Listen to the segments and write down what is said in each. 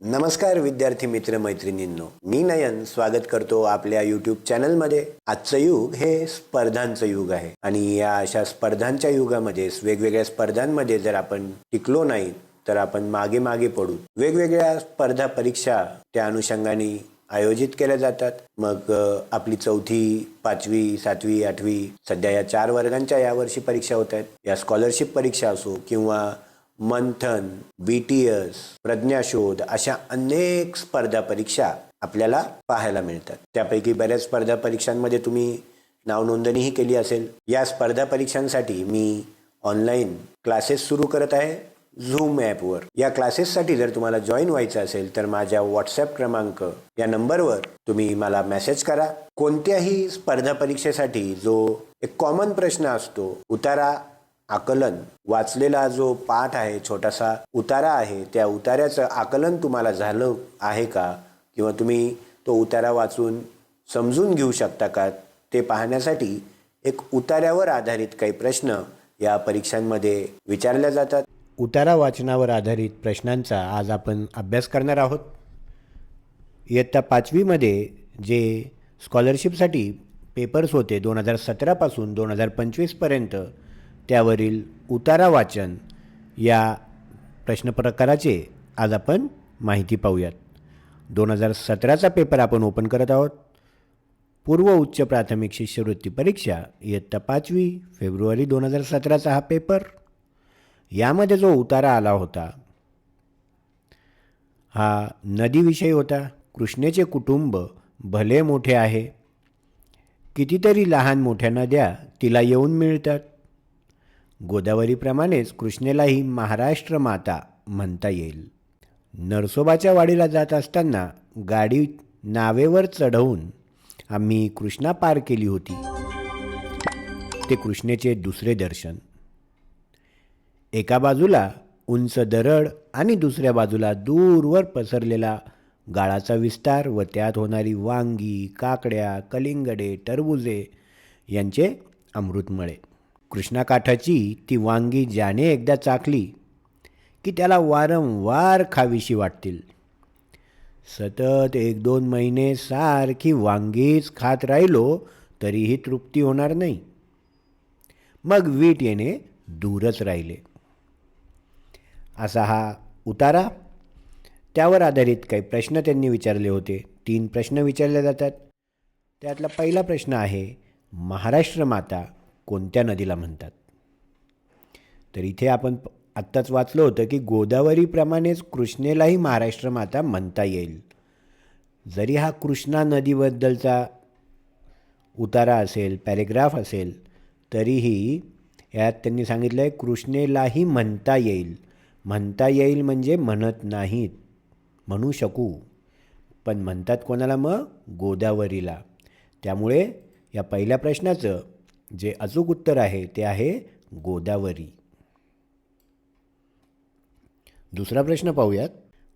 नमस्कार विद्यार्थी मित्र मैत्रिणींनो, मी नयन स्वागत करतो आपल्या यूट्यूब चॅनलमध्ये. आजचं युग हे स्पर्धांचं युग आहे आणि या अशा स्पर्धांच्या युगामध्ये वेगवेगळ्या स्पर्धांमध्ये जर आपण टिकलो नाही तर आपण मागे मागे पडू. वेगवेगळ्या स्पर्धा परीक्षा त्या अनुषंगाने आयोजित केल्या जातात. मग आपली 4थी, 5वी, 7वी, 8वी सध्या या 4 वर्गांच्या यावर्षी परीक्षा होत आहेत. या स्कॉलरशिप परीक्षा असो किंवा मंथन, BTS, प्रज्ञाशोध अशा अनेक स्पर्धा परीक्षा आपल्याला पाहायला मिळतात. त्यापैकी बऱ्याच स्पर्धा परीक्षांमध्ये तुम्ही नावनोंदणीही केली असेल. या स्पर्धा परीक्षांसाठी मी ऑनलाईन क्लासेस सुरू करत आहे झूम ॲपवर. या क्लासेससाठी जर तुम्हाला जॉईन व्हायचं असेल तर माझ्या व्हॉट्सॲप क्रमांक या नंबरवर तुम्ही मला मेसेज करा. कोणत्याही स्पर्धा परीक्षेसाठी जो एक कॉमन प्रश्न असतो, उतारा आकलन, वाचलेला जो पाठ आहे, छोटासा उतारा आहे, त्या उतार्याचं आकलन तुम्हाला झालं आहे का, किंवा तुम्ही तो उतारा वाचून समजून घेऊ शकता का, ते पाहण्यासाठी एक उतार्यावर आधारित काही प्रश्न या परीक्षांमध्ये विचारल्या जातात. उतारा वाचनावर आधारित प्रश्नांचा आज आपण अभ्यास करणार आहोत. इयत्ता 5वीमध्ये जे स्कॉलरशिपसाठी पेपर्स होते 2017 पासून 2025पर्यंत, त्यावरील उतारा वाचन या प्रश्नप्रकाराचे आज आपण माहिती पाहूयात. 2017चा पेपर आपण ओपन करत आहोत. पूर्व उच्च प्राथमिक शिष्यवृत्ती परीक्षा इयत्ता 5वी, फेब्रुवारी 2017चा हा पेपर. यामध्ये जो उतारा आला होता हा नदीविषयी होता. कृष्णेचे कुटुंब भले मोठे आहे, कितीतरी लहान मोठ्या नद्या तिला येऊन मिळतात. गोदावरीप्रमाणेच कृष्णेलाही महाराष्ट्र माता म्हणता येईल. नरसोबाच्या वाडीला जात असताना गाडी नावेवर चढवून आम्ही कृष्णा पार केली होती. ते कृष्णेचे दुसरे दर्शन. एका बाजूला उंच दरड आणि दुसऱ्या बाजूला दूरवर पसरलेला गाळाचा विस्तार व त्यात होणारी वांगी, काकड्या, कलिंगडे, टरबुजे यांचे अमृतमळे. कृष्णाकाठाची ती वांगी ज्याने एकदा चाखली की त्याला वारंवार खावीशी वाटतील. सतत 1-2 महिने सारखी वांगीच खात राहिलो तरीही तृप्ती होणार नाही. मग वीट येणे दूरच राहिले. असा हा उतारा. त्यावर आधारित काही प्रश्न त्यांनी विचारले होते. 3 प्रश्न विचारले जातात. त्यातला पहिला प्रश्न आहे, महाराष्ट्र माता कोणत्या नदीला म्हणतात? तर इथे आपण आत्ताच वाचलं होतं की गोदावरीप्रमाणेच कृष्णेलाही महाराष्ट्र माता म्हणता येईल. जरी हा कृष्णा नदीबद्दलचा उतारा असेल, पॅरेग्राफ असेल, तरीही यात त्यांनी सांगितलं आहे कृष्णेलाही म्हणता येईल. म्हणता येईल म्हणजे म्हणत नाहीत, म्हणू शकू, पण म्हणतात कोणाला? मग गोदावरीला. त्यामुळे या पहिल्या प्रश्नाचं जे अचूक उत्तर आहे ते आहे गोदावरी. दुसरा प्रश्न पाहूयात.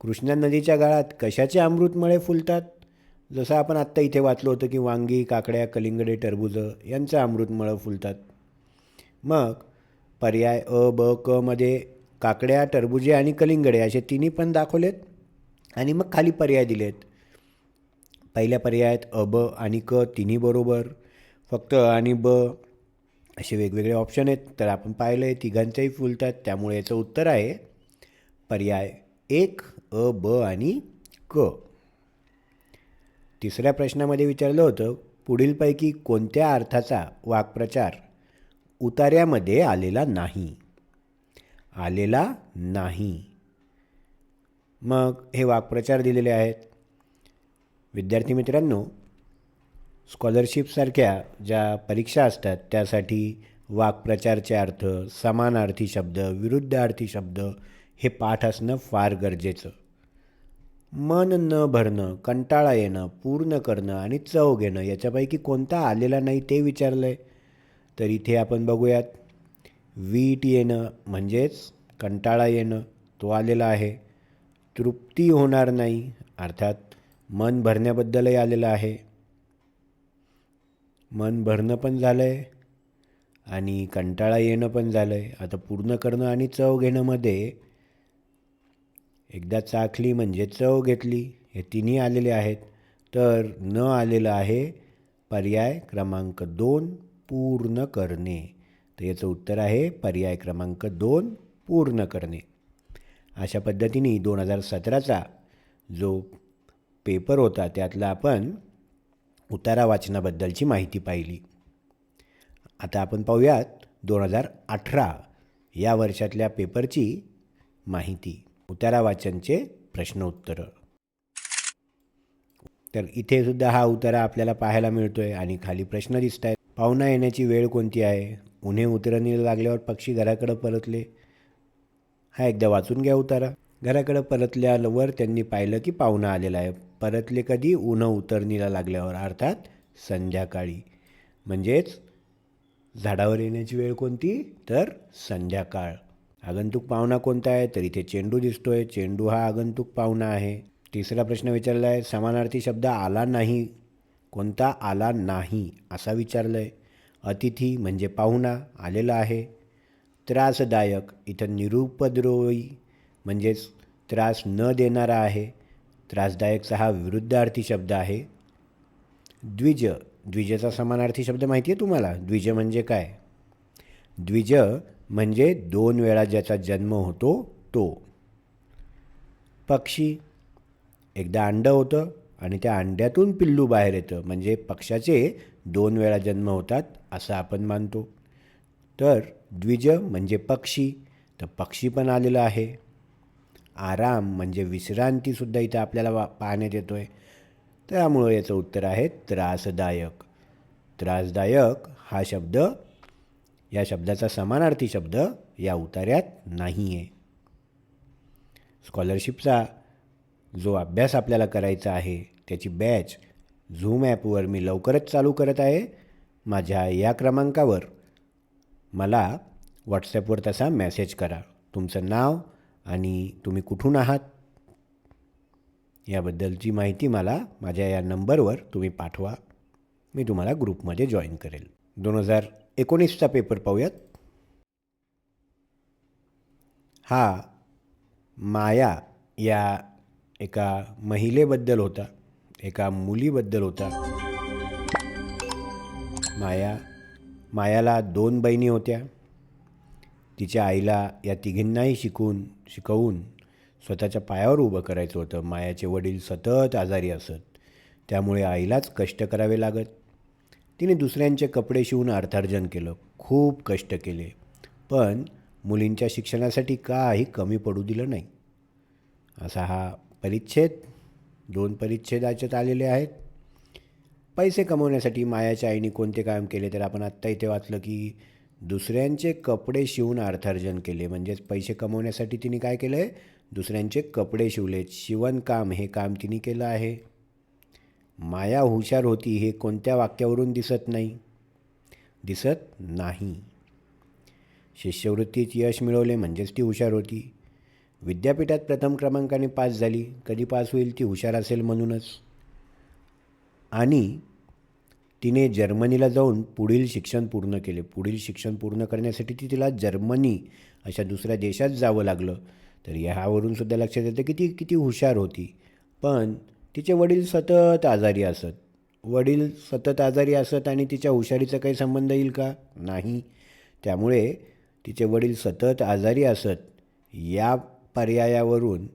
कृष्णा नदीच्या गाळात कशाचे अमृतमळे फुलतात? जसं आपण आत्ता इथे वाचलं होतं की वांगी, काकड्या, कलिंगडे, टरबुजं यांचं अमृतमळं फुलतात. मग पर्याय अ, ब, क मध्ये काकड्या, टरबुजे आणि कलिंगडे असे तिन्ही पण दाखवलेत आणि मग खाली पर्याय दिलेत. पहिल्या पर्यायात अ, ब आणि क तिन्ही बरोबर, फक्त अ आणि ब असे वेगवेगळे ऑप्शन आहेत. तर आपण पाहिलं आहे तिघांचंही फुलतात. त्यामुळे याचं उत्तर आहे पर्याय 1, अ, ब आणि क. तिसऱ्या प्रश्नामध्ये विचारलं होतं, पुढीलपैकी कोणत्या अर्थाचा वाक्प्रचार उतार्यामध्ये आलेला नाही? आलेला नाही. मग हे वाक्प्रचार दिलेले आहेत. विद्यार्थी मित्रांनो, स्कॉलरशिपसारख्या ज्या परीक्षा असतात त्यासाठी वाक्प्रचारचे अर्थ, समानार्थी शब्द, विरुद्धार्थी शब्द हे पाठ असणं फार गरजेचं. मन न भरणं, कंटाळा येणं, पूर्ण करणं आणि चव घेणं याच्यापैकी कोणता आलेला नाही ते विचारलं आहे. तर इथे आपण बघूयात. वीट येणं म्हणजेच कंटाळा येणं, तो आलेला आहे. तृप्ती होणार नाही अर्थात मन भरण्याबद्दलही आलेलं आहे. मन भरणं पण झालं आहे आणि कंटाळा येणं पण झालं आहे. आता पूर्ण करणं आणि चव घेणंमध्ये एकदा चाखली म्हणजे चव घेतली, हे तिन्ही आलेले आहेत. तर न आलेलं आहे पर्याय क्रमांक 2, पूर्ण करणे. तर याचं उत्तर आहे पर्याय क्रमांक 2, पूर्ण करणे. अशा पद्धतीने 2017चा जो पेपर होता त्यातला आपण उतारा वाचनाबद्दलची माहिती पाहिली. आता आपण पाहूयात 2018 या वर्षातल्या पेपरची माहिती. उतारा वाचनचे प्रश्न उत्तरं. तर इथे सुद्धा हा उतारा आपल्याला पाहायला मिळतोय आणि खाली प्रश्न दिसत आहेत. पाहुणा येण्याची वेळ कोणती आहे? उन्हे उतरणीला लागल्यावर पक्षी घराकडे परतले. हा एकदा वाचून घ्या उतारा. घराकडे परतल्यावर त्यांनी पाहिलं की पाहुणा आलेला आहे. परतले कधी? उन्हं उतरणीला लागल्यावर, अर्थात संध्याकाळी. म्हणजेच झाडावर येण्याची वेळ कोणती? तर संध्याकाळ. आगंतुक पाहुणा कोणता आहे? तर इथे चेंडू दिसतोय. चेंडू हा आगंतुक पाहुणा आहे. तिसरा प्रश्न विचारला आहे, समानार्थी शब्द आला नाही. कोणता? आला नाही असा विचारलं आहे. अतिथी म्हणजे पाहुणा आलेला आहे. त्रासदायक, इथं निरुपद्रवी म्हणजेच त्रास न देणारा आहे. त्रासदायकचा हा विरुद्धार्थी शब्द आहे. द्विज, द्विजचा समानार्थी शब्द माहिती आहे तुम्हाला? द्विज म्हणजे काय? द्विज म्हणजे 2 वेळा ज्याचा जन्म होतो तो. पक्षी, एकदा अंडं होतं आणि त्या अंड्यातून पिल्लू बाहेर येतं, म्हणजे पक्षाचे 2 वेळा जन्म होतात असं आपण मानतो. तर द्विज म्हणजे पक्षी, तर पक्षी पण आलेलं आहे. आराम म्हणजे विश्रांतीसुद्धा इथं आपल्याला पाहण्यात येतो आहे. त्यामुळं याचं उत्तर आहे त्रासदायक. त्रासदायक हा शब्द, या शब्दाचा समानार्थी शब्द या उतार्यात नाही आहे. स्कॉलरशिपचा जो अभ्यास आपल्याला करायचा आहे त्याची बॅच झूम ॲपवर मी लवकरच चालू करत आहे. माझ्या या क्रमांकावर मला व्हॉट्सॲपवर तसा मेसेज करा. तुमचं नाव आणि तुम्ही कुठून आहात याबद्दलची माहिती मला माझ्या या नंबरवर तुम्ही पाठवा. मी तुम्हाला ग्रुपमध्ये जॉईन करेल. 2019चा पेपर पाहूयात. हा माया या एका महिलेबद्दल होता, एका मुलीबद्दल होता. मायाला 2 बहिणी होत्या. तिच्या आईला या तिघींनाही शिकवून स्वतःच्या पायावर उभं करायचं होतं. मायाचे वडील सतत आजारी असत, त्यामुळे आईलाच कष्ट करावे लागत. तिने दुसऱ्यांचे कपडे शिवून अर्थार्जन केलं, खूप कष्ट केले, पण मुलींच्या शिक्षणासाठी काही कमी पडू दिलं नाही. असा हा परिच्छेद. 2 परिच्छेद याच्यात आलेले आहेत. पैसे कमवण्यासाठी मायाच्या आईने कोणते काम केले? तर आपण आत्ता इथे वाचलं की दुसऱ्यांचे कपडे शिवून अर्थार्जन केले. म्हणजेच पैसे कमवण्यासाठी तिने काय केलं आहे? दुसऱ्यांचे कपडे शिवले. शिवणकाम हे काम तिने केलं आहे. माया हुशार होती हे कोणत्या वाक्यावरून दिसत नाही. शिष्यवृत्तीत यश मिळवले म्हणजेच ती हुशार होती. विद्यापीठात प्रथम क्रमांकाने पास झाली. कधी पास होईल? ती हुशार असेल म्हणूनच. आणि तिने जर्मनीला जाऊन पुढील शिक्षण पूर्ण केले. पुढील शिक्षण पूर्ण करण्यासाठी तिला जर्मनी अशा दुसऱ्या देशात जावं लागलं. तर ह्यावरून सुद्धा लक्षात येतं की ती किती हुशार होती. पण तिचे वडील सतत आजारी असत आणि तिच्या हुशारीचा काही संबंध येईल का? नाही. त्यामुळे तिचे वडील सतत आजारी असत या पर्यायावरून,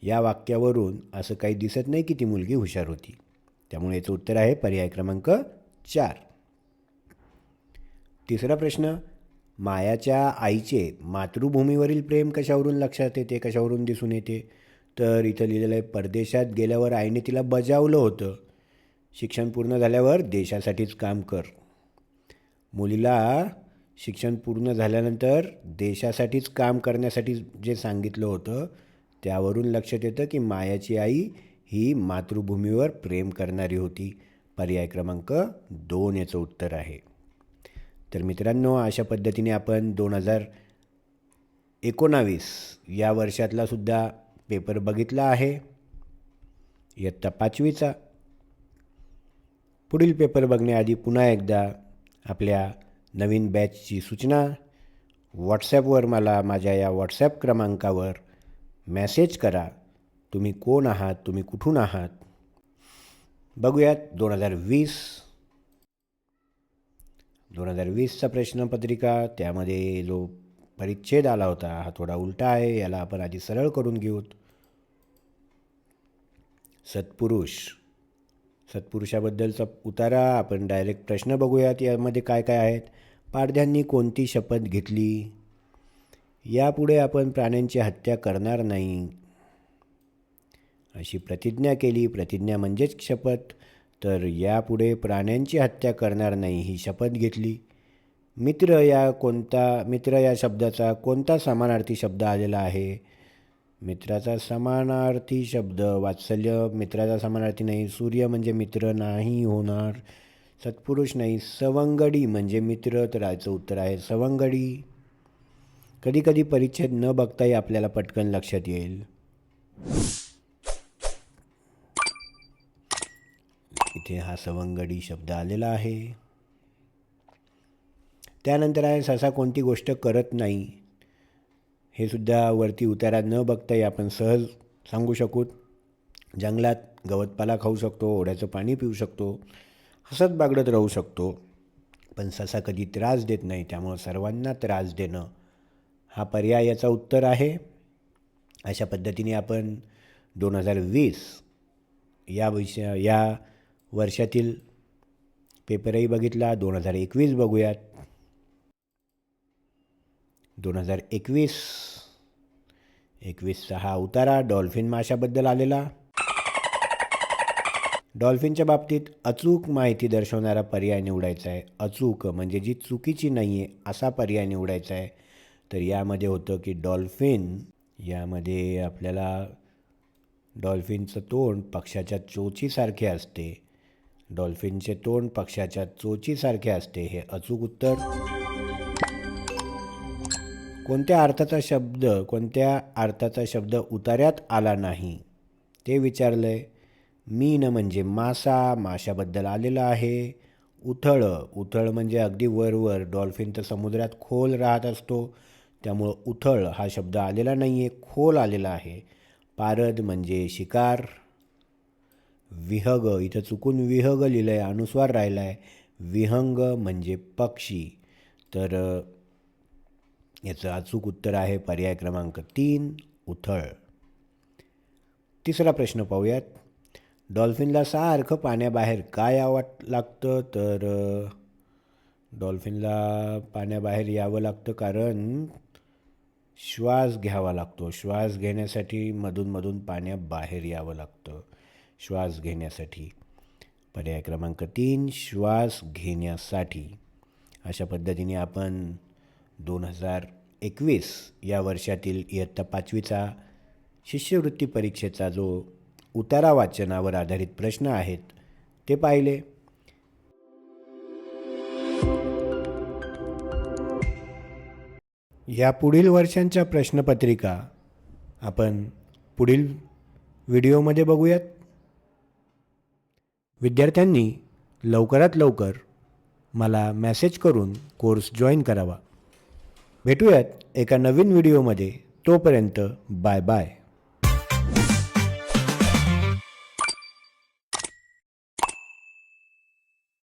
या वाक्यावरून असं काही दिसत नाही की ती मुलगी हुशार होती. त्यामुळे याचं उत्तर आहे पर्याय क्रमांक 4. तिसरा प्रश्न, मायाच्या आईचे मातृभूमीवरील प्रेम कशावरून लक्षात येते, कशावरून दिसून येते? तर इथं लिहिलेलं आहे, परदेशात गेल्यावर आईने तिला बजावलं होतं, शिक्षण पूर्ण झाल्यावर देशासाठीच काम कर. मुलीला शिक्षण पूर्ण झाल्यानंतर देशासाठीच काम करण्यासाठी जे सांगितलं होतं त्यावरून लक्षात येतं की मायाची आई ही मातृभूमीवर प्रेम करणारी होती. पर्याय क्रमांक 2 याचं उत्तर आहे. तर मित्रांनो, अशा पद्धतीने आपण 2019 या वर्षातला सुद्धा पेपर बघितला आहे, इयत्ता 5वीचा. पुढील पेपर बघण्याआधी पुन्हा एकदा आपल्या नवीन बॅचची सूचना. व्हॉट्सॲपवर मला माझ्या या व्हॉट्सॲप क्रमांकावर मेसेज करा. तुम्ही कोण आहात, तुम्ही कुठून आहात. बघूयात 2020चा प्रश्नपत्रिका. त्यामध्ये जो परिच्छेद आला होता हा थोडा उलटा आहे. याला आपण आधी सरळ करून घेऊत. सत्पुरुषाबद्दलचा उतारा. आपण डायरेक्ट प्रश्न बघूयात यामध्ये काय काय आहेत. पारध्यांनी कोणती शपथ घेतली? यापुढे आपण प्राण्यांची हत्या करणार नाही अशी प्रतिज्ञा केली. प्रतिज्ञा म्हणजेच शपथ. तर यापुढे प्राण्यांची हत्या करणार नाही ही शपथ घेतली. मित्र या शब्दाचा कोणता समानार्थी शब्द आलेला आहे? मित्राचा समानार्थी शब्द वात्सल्य मित्राचा समानार्थी नाही. सूर्य म्हणजे मित्र नाही होणार. सत्पुरुष नाही. सवंगडी म्हणजे मित्र. तर याचं उत्तर आहे सवंगडी. कधीकधी परिच्छेद न बघताही आपल्याला पटकन लक्षात येईल. इथे हा सवंगडी शब्द आलेला आहे. त्यानंतर आहे ससा कोणती गोष्ट करत नाही. हे सुद्धा वरती उतारा न बघताही आपण सहज सांगू शकू. जंगलात गवतपाला खाऊ शकतो, ओढ्याचं पाणी पिऊ शकतो, हसत बागडत राहू शकतो, पण ससा कधी त्रास देत नाही. त्यामुळं सर्वांना त्रास देणं हा पर्याय याचा उत्तर आहे. अशा पद्धतीने आपण 2020 या वर्षातील पेपरही बघितला. 2021 बघूयात. 2021चा हा उतारा डॉल्फिन माशाबद्दल आलेला. डॉल्फिनच्या बाबतीत अचूक माहिती दर्शवणारा पर्याय निवडायचा आहे. अचूक म्हणजे जी चुकीची नाही आहे असा पर्याय निवडायचा आहे. तर यामध्ये होतं की डॉल्फिन. यामध्ये आपल्याला डॉल्फिनचं तोंड पक्ष्याच्या चोचीसारखे असते. डॉल्फिनचे तोंड पक्ष्याच्या चोचीसारखे असते हे अचूक उत्तर. कोणत्या अर्थाचा शब्द उतार्यात आला नाही ते विचारलं आहे. मीन म्हणजे मासा. माशाबद्दल आलेला आहे. उथळ म्हणजे अगदी वरवर. डॉल्फिन तर समुद्रात खोल राहत असतो त्यामुळं उथळ हा शब्द आलेला नाही आहे, खोल आलेला आहे. पारद म्हणजे शिकार. विहग इथं चुकून विहग लिहिलं आहे, अनुस्वार राहिला आहे. विहंग म्हणजे पक्षी. तर याचं अचूक उत्तर आहे पर्याय क्रमांक 3 उथळ. तिसरा प्रश्न पाहूयात. डॉल्फिनला सारखं पाण्याबाहेर का यावं लागतं? तर डॉल्फिनला पाण्याबाहेर यावं लागतं कारण श्वास घ्यावा लागतो. श्वास घेण्यासाठी मधून पाण्याबाहेर यावं लागतं श्वास घेण्यासाठी. पर्याय क्रमांक 3 श्वास घेण्यासाठी. अशा पद्धतीने आपण 2021 या वर्षातील इयत्ता 5वीचा शिष्यवृत्ती परीक्षेचा जो उतारा वाचनावर आधारित प्रश्न आहेत ते पाहिले. या पुढील वर्षांच्या प्रश्नपत्रिका आपण पुढील व्हिडिओमध्ये बघूयात. विद्यार्थ्यांनी लवकरात लवकर मला मेसेज करून कोर्स जॉईन करावा. भेटूयात एका नवीन व्हिडिओमध्ये. तोपर्यंत बाय बाय.